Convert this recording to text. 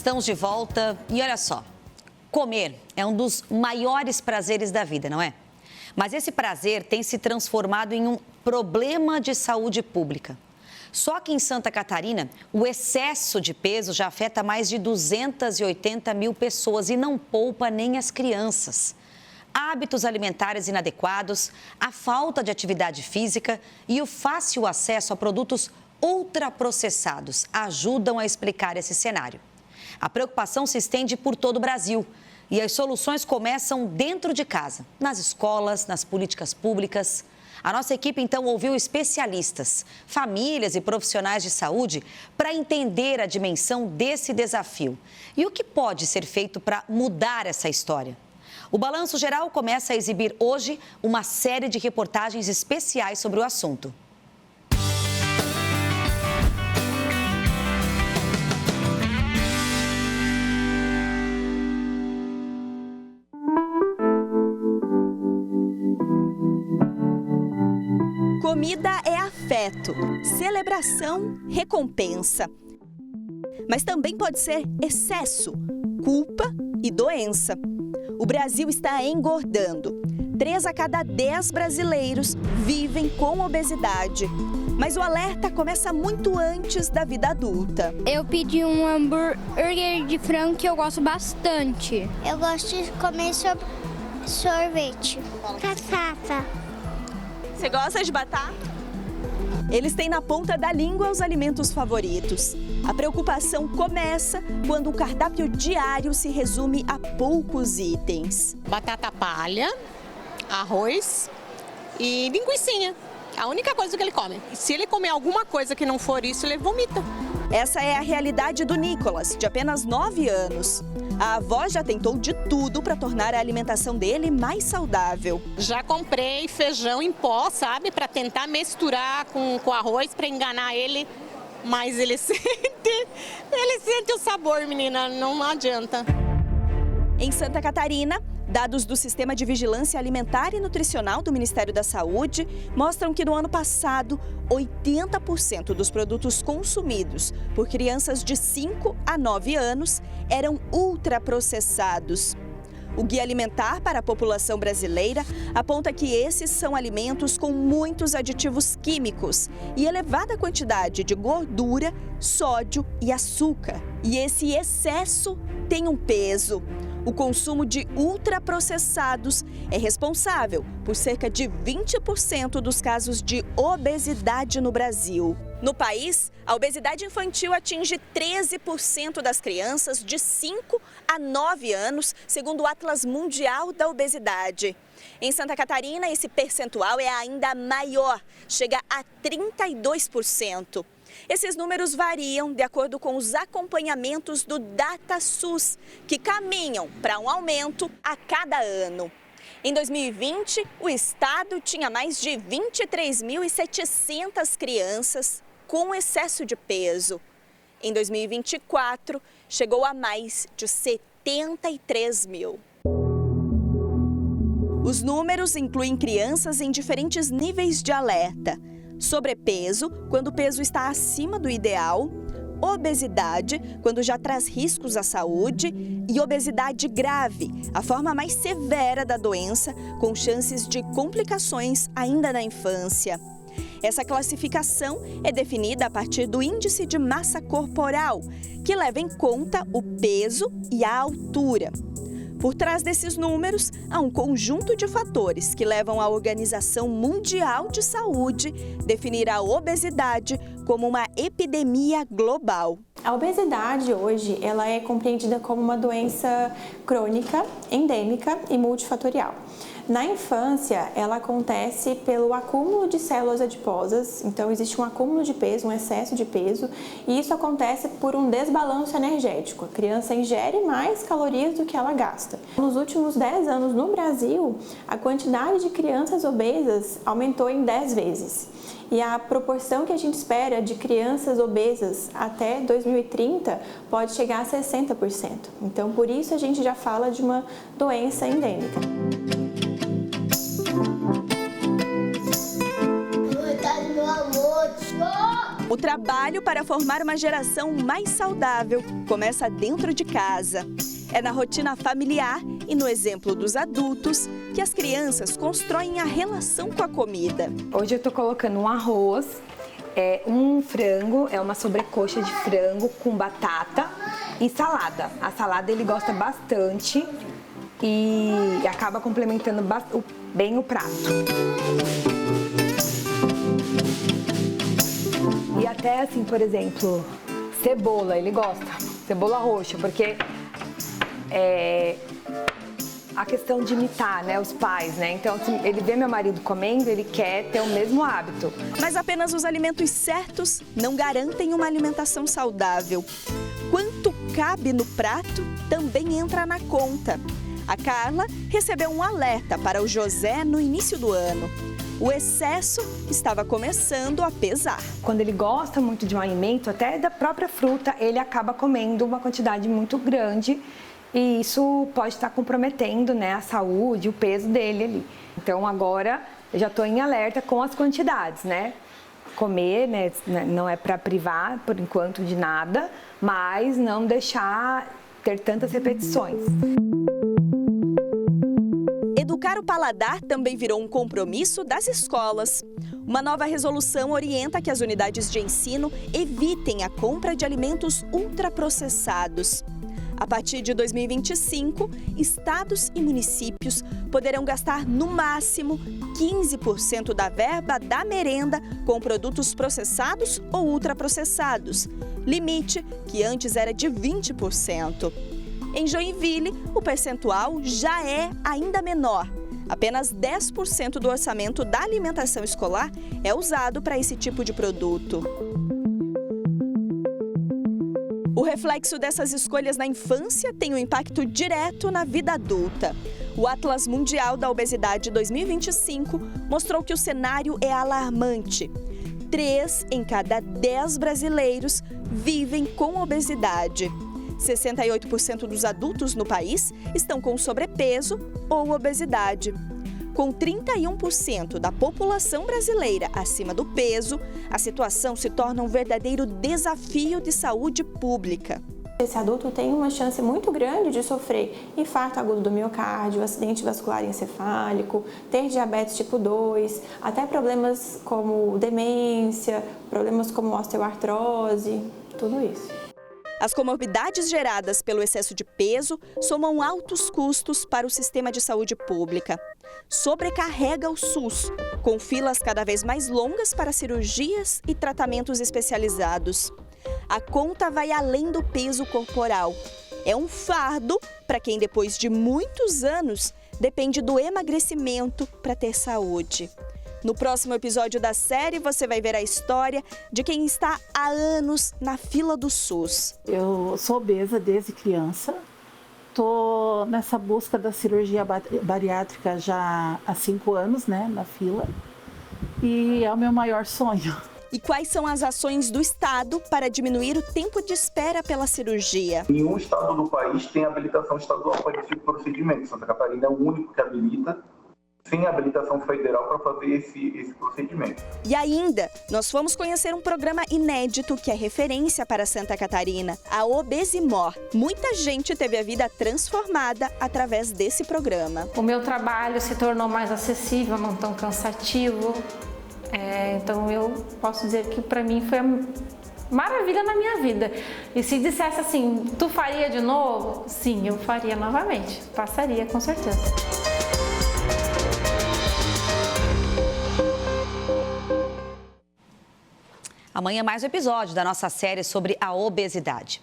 estamos de volta e olha só, comer é um dos maiores prazeres da vida, não é? Mas esse prazer tem se transformado em um problema de saúde pública. Só que em Santa Catarina, o excesso de peso já afeta mais de 280 mil pessoas e não poupa nem as crianças. Hábitos alimentares inadequados, a falta de atividade física e o fácil acesso a produtos ultraprocessados ajudam a explicar esse cenário. A preocupação se estende por todo o Brasil e as soluções começam dentro de casa, nas escolas, nas políticas públicas. A nossa equipe, então, ouviu especialistas, famílias e profissionais de saúde para entender a dimensão desse desafio e o que pode ser feito para mudar essa história. O Balanço Geral começa a exibir hoje uma série de reportagens especiais sobre o assunto. Comida é afeto, celebração, recompensa. Mas também pode ser excesso, culpa e doença. O Brasil está engordando. 3 a cada 10 brasileiros vivem com obesidade. Mas o alerta começa muito antes da vida adulta. Eu pedi um hambúrguer de frango que eu gosto bastante. Eu gosto de comer sorvete. Batata. Você gosta de batata? Eles têm na ponta da língua os alimentos favoritos. A preocupação começa quando o cardápio diário se resume a poucos itens. Batata palha, arroz e linguicinha. A única coisa que ele come. Se ele comer alguma coisa que não for isso, ele vomita. Essa é a realidade do Nicolas, de apenas 9 anos. A avó já tentou de tudo para tornar a alimentação dele mais saudável. Já comprei feijão em pó, sabe? Para tentar misturar com arroz, para enganar ele. Mas ele sente o sabor, menina, não adianta. Em Santa Catarina, dados do Sistema de Vigilância Alimentar e Nutricional do Ministério da Saúde mostram que no ano passado, 80% dos produtos consumidos por crianças de 5 a 9 anos eram ultraprocessados. O Guia Alimentar para a População Brasileira aponta que esses são alimentos com muitos aditivos químicos e elevada quantidade de gordura, sódio e açúcar. E esse excesso tem um peso. O consumo de ultraprocessados é responsável por cerca de 20% dos casos de obesidade no Brasil. No país, a obesidade infantil atinge 13% das crianças de 5 a 9 anos, segundo o Atlas Mundial da Obesidade. Em Santa Catarina, esse percentual é ainda maior, chega a 32%. Esses números variam de acordo com os acompanhamentos do DataSUS, que caminham para um aumento a cada ano. Em 2020, o estado tinha mais de 23.700 crianças com excesso de peso. Em 2024, chegou a mais de 73 mil. Os números incluem crianças em diferentes níveis de alerta. Sobrepeso, quando o peso está acima do ideal, obesidade, quando já traz riscos à saúde, e obesidade grave, a forma mais severa da doença, com chances de complicações ainda na infância. Essa classificação é definida a partir do índice de massa corporal, que leva em conta o peso e a altura. Por trás desses números, há um conjunto de fatores que levam a Organização Mundial de Saúde a definir a obesidade como uma epidemia global. A obesidade hoje ela é compreendida como uma doença crônica, endêmica e multifatorial. Na infância, ela acontece pelo acúmulo de células adiposas, então existe um acúmulo de peso, um excesso de peso, e isso acontece por um desbalanço energético. A criança ingere mais calorias do que ela gasta. Nos últimos 10 anos no Brasil, a quantidade de crianças obesas aumentou em 10 vezes. E a proporção que a gente espera de crianças obesas até 2030 pode chegar a 60%. Então, por isso a gente já fala de uma doença endêmica. O trabalho para formar uma geração mais saudável começa dentro de casa. É na rotina familiar e no exemplo dos adultos que as crianças constroem a relação com a comida. Hoje eu estou colocando um arroz, um frango, uma sobrecoxa de frango com batata e salada. A salada ele gosta bastante e acaba complementando bem o prato. E até assim, por exemplo, cebola, ele gosta, cebola roxa, porque a questão de imitar, né, os pais, né? Então, se ele vê meu marido comendo, ele quer ter o mesmo hábito. Mas apenas os alimentos certos não garantem uma alimentação saudável. Quanto cabe no prato também entra na conta. A Carla recebeu um alerta para o José no início do ano. O excesso estava começando a pesar. Quando ele gosta muito de um alimento, até da própria fruta, ele acaba comendo uma quantidade muito grande e isso pode estar comprometendo, né, a saúde, o peso dele ali. Então agora eu já estou em alerta com as quantidades, né? Comer, né, não é para privar por enquanto de nada, mas não deixar ter tantas repetições. Educar o paladar também virou um compromisso das escolas. Uma nova resolução orienta que as unidades de ensino evitem a compra de alimentos ultraprocessados. A partir de 2025, estados e municípios poderão gastar no máximo 15% da verba da merenda com produtos processados ou ultraprocessados, limite que antes era de 20%. Em Joinville, o percentual já é ainda menor. Apenas 10% do orçamento da alimentação escolar é usado para esse tipo de produto. O reflexo dessas escolhas na infância tem um impacto direto na vida adulta. O Atlas Mundial da Obesidade 2025 mostrou que o cenário é alarmante. 3 em cada 10 brasileiros vivem com obesidade. 68% dos adultos no país estão com sobrepeso ou obesidade. Com 31% da população brasileira acima do peso, a situação se torna um verdadeiro desafio de saúde pública. Esse adulto tem uma chance muito grande de sofrer infarto agudo do miocárdio, acidente vascular encefálico, ter diabetes tipo 2, até problemas como demência, problemas como osteoartrose, tudo isso. As comorbidades geradas pelo excesso de peso somam altos custos para o sistema de saúde pública. Sobrecarrega o SUS, com filas cada vez mais longas para cirurgias e tratamentos especializados. A conta vai além do peso corporal. É um fardo para quem, depois de muitos anos, depende do emagrecimento para ter saúde. No próximo episódio da série, você vai ver a história de quem está há anos na fila do SUS. Eu sou obesa desde criança. Estou nessa busca da cirurgia bariátrica já há 5 anos, né, na fila. E é o meu maior sonho. E quais são as ações do Estado para diminuir o tempo de espera pela cirurgia? Nenhum estado do país tem habilitação estadual para esse tipo de procedimento. Santa Catarina é o único que habilita, sem habilitação federal, para fazer esse procedimento. E ainda, nós fomos conhecer um programa inédito que é referência para Santa Catarina, a Obesimor. Muita gente teve a vida transformada através desse programa. O meu trabalho se tornou mais acessível, não tão cansativo. Então eu posso dizer que para mim foi a maravilha na minha vida. E se dissesse assim, tu faria de novo? Sim, eu faria novamente. Passaria, com certeza. Amanhã mais um episódio da nossa série sobre a obesidade.